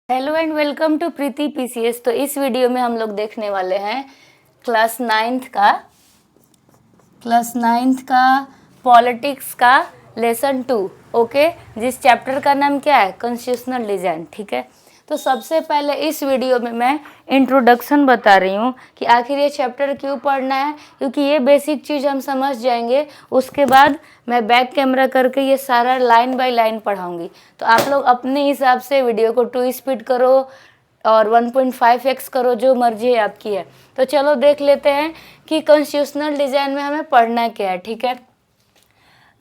Hello and welcome to Preeti PCS. तो इस video में हम लोग देखने वाले हैं क्लास नाइन्थ का पॉलिटिक्स का लेसन 2। ओके, जिस चैप्टर का नाम क्या है? Constitutional design. ठीक है, तो सबसे पहले इस वीडियो में मैं इंट्रोडक्शन बता रही हूँ कि आखिर ये चैप्टर क्यों पढ़ना है, क्योंकि ये बेसिक चीज़ हम समझ जाएंगे। उसके बाद मैं बैक कैमरा करके ये सारा लाइन बाय लाइन पढ़ाऊँगी। तो आप लोग अपने हिसाब से वीडियो को 2 स्पीड करो और 1.5x करो, जो मर्जी आपकी है। तो चलो देख लेते हैं कि कॉन्स्टिट्यूशनल डिज़ाइन में हमें पढ़ना क्या है। ठीक है,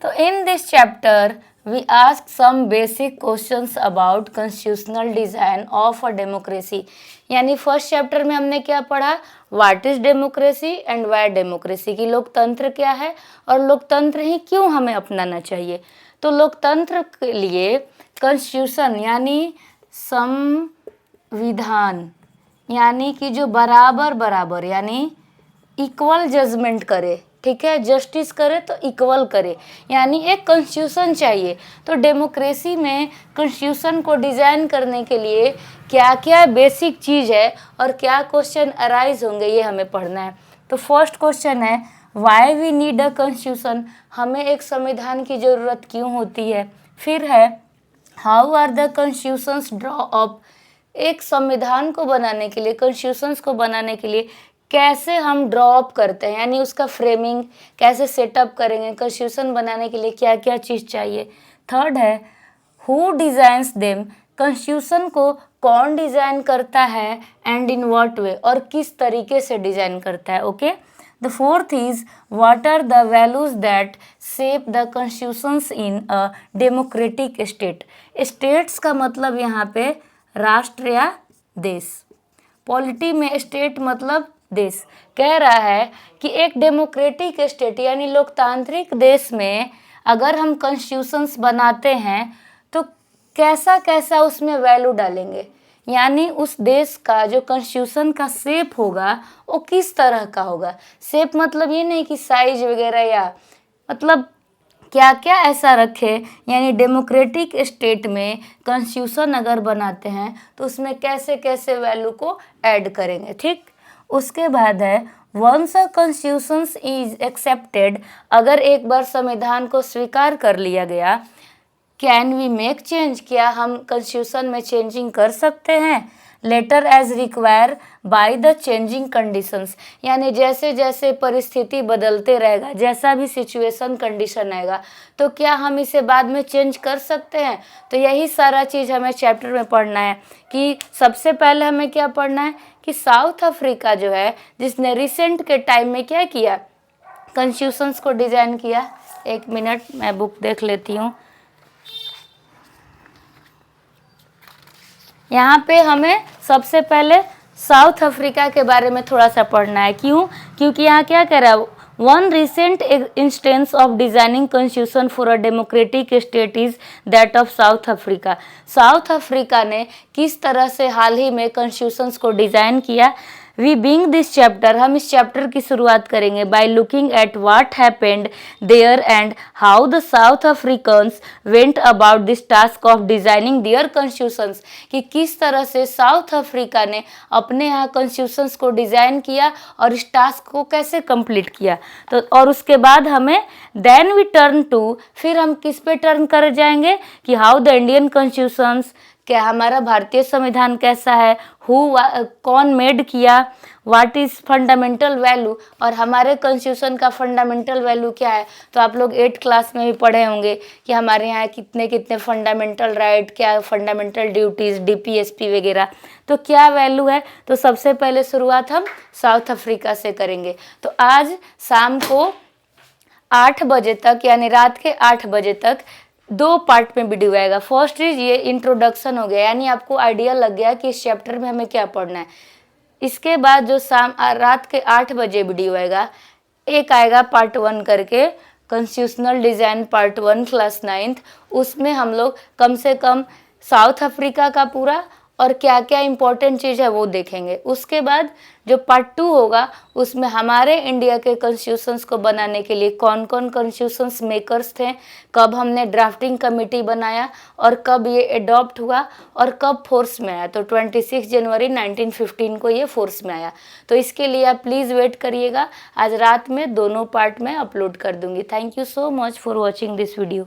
तो in this chapter we ask some basic questions about constitutional design of a democracy। यानी फर्स्ट चैप्टर में हमने क्या पढ़ा? What is democracy and Y democracy, की लोकतंत्र क्या है और लोकतंत्र ही क्यों हमें अपनाना चाहिए। तो लोकतंत्र के लिए कॉन्स्टिट्यूशन यानी संविधान, यानी कि जो बराबर बराबर यानी इक्वल जजमेंट करे, ठीक है, जस्टिस करे तो इक्वल करे, यानी एक कॉन्स्टिट्यूशन चाहिए। तो डेमोक्रेसी में कॉन्स्टिट्यूशन को डिज़ाइन करने के लिए क्या क्या बेसिक चीज़ है और क्या क्वेश्चन अराइज होंगे, ये हमें पढ़ना है। तो फर्स्ट क्वेश्चन है why we need a constitution, हमें एक संविधान की ज़रूरत क्यों होती है। फिर है how are the constitutions draw up, एक संविधान को बनाने के लिए, कॉन्स्टिट्यूशंस को बनाने के लिए कैसे हम ड्रॉ अप करते हैं, यानी उसका फ्रेमिंग कैसे सेटअप करेंगे, कॉन्स्टिट्यूशन बनाने के लिए क्या क्या चीज़ चाहिए। थर्ड है हु डिज़ाइंस देम, कॉन्स्टिट्यूशन को कौन डिज़ाइन करता है एंड इन व्हाट वे, और किस तरीके से डिज़ाइन करता है। Okay, the fourth is what are the values that shape the constitutions in a democratic state. States का मतलब यहाँ पे राष्ट्र या देश, पॉलिटी में स्टेट मतलब देश। कह रहा है कि एक डेमोक्रेटिक स्टेट यानी लोकतांत्रिक देश में अगर हम कॉन्स्टिट्यूशंस बनाते हैं तो कैसा कैसा उसमें वैल्यू डालेंगे, यानी उस देश का जो कॉन्स्टिट्यूशन का शेप होगा वो किस तरह का होगा। शेप मतलब ये नहीं कि साइज वगैरह, या मतलब क्या क्या ऐसा रखे, यानी डेमोक्रेटिक स्टेट में कॉन्स्टिट्यूशन अगर बनाते हैं तो उसमें कैसे कैसे वैल्यू को ऐड करेंगे। ठीक, उसके बाद है once a constitution is accepted, अगर एक बार संविधान को स्वीकार कर लिया गया, कैन वी मेक चेंज, क्या हम कॉन्स्टिट्यूशन में चेंजिंग कर सकते हैं। Later as require by the changing conditions, यानी जैसे जैसे परिस्थिति बदलते रहेगा, जैसा भी सिचुएशन कंडीशन आएगा तो क्या हम इसे बाद में चेंज कर सकते हैं। तो यही सारा चीज़ हमें चैप्टर में पढ़ना है। कि सबसे पहले हमें क्या पढ़ना है कि साउथ अफ्रीका जो है, जिसने रिसेंट के टाइम में क्या किया, कॉन्स्टिट्यूशंस को डिज़ाइन किया। एक मिनट मैं बुक देख लेती हूँ। यहाँ पे हमें सबसे पहले साउथ अफ्रीका के बारे में थोड़ा सा पढ़ना है। क्यों? क्योंकि यहाँ क्या कह रहा है, one recent instance of designing constitution for a democratic state is that of south Africa. South Africa ने किस तरह से हाल ही में कॉन्स्टिट्यूशंस को डिज़ाइन किया। वी बिंग दिस चैप्टर, हम इस चैप्टर की शुरुआत करेंगे by looking at what happened there and how the South Africans went about this task of designing their constitutions, कि किस तरह से साउथ अफ्रीका ने अपने यहाँ कॉन्स्टिट्यूशंस को डिज़ाइन किया और इस टास्क को कैसे कंप्लीट किया। तो और उसके बाद हमें देन वी टर्न टू, फिर हम किस पे टर्न कर जाएंगे कि हाउ द इंडियन कॉन्स्टिट्यूशंस, क्या हमारा भारतीय संविधान कैसा है, कौन मेड किया, व्हाट इज़ फंडामेंटल वैल्यू, और हमारे कॉन्स्टिट्यूशन का फंडामेंटल वैल्यू क्या है। तो आप लोग 8th क्लास में भी पढ़े होंगे कि हमारे यहाँ कितने कितने फंडामेंटल राइट, क्या फंडामेंटल ड्यूटीज़, डीपीएसपी वगैरह, तो क्या वैल्यू है। तो सबसे पहले शुरुआत हम साउथ अफ्रीका से करेंगे। तो आज शाम को 8 बजे तक, यानी रात के 8 बजे तक 2 पार्ट में वीडियो आएगा। फर्स्ट इज ये इंट्रोडक्शन हो गया, यानी आपको आइडिया लग गया कि इस चैप्टर में हमें क्या पढ़ना है। इसके बाद जो रात के 8 बजे वीडियो आएगा, एक आएगा पार्ट 1 करके, constitutional design part 1 class 9th। उसमें हम लोग कम से कम साउथ अफ्रीका का पूरा और क्या क्या इम्पोर्टेंट चीज़ है वो देखेंगे। उसके बाद जो पार्ट 2 होगा उसमें हमारे इंडिया के कॉन्स्टिट्यूशंस को बनाने के लिए कौन कौन कॉन्स्टिट्यूशंस मेकर्स थे, कब हमने ड्राफ्टिंग कमेटी बनाया और कब ये एडॉप्ट हुआ और कब फोर्स में आया। तो 26 जनवरी 1915 को ये फोर्स में आया। तो इसके लिए आप प्लीज़ वेट करिएगा, आज रात में दोनों पार्ट में अपलोड कर दूंगी। Thank you so much for watching this video.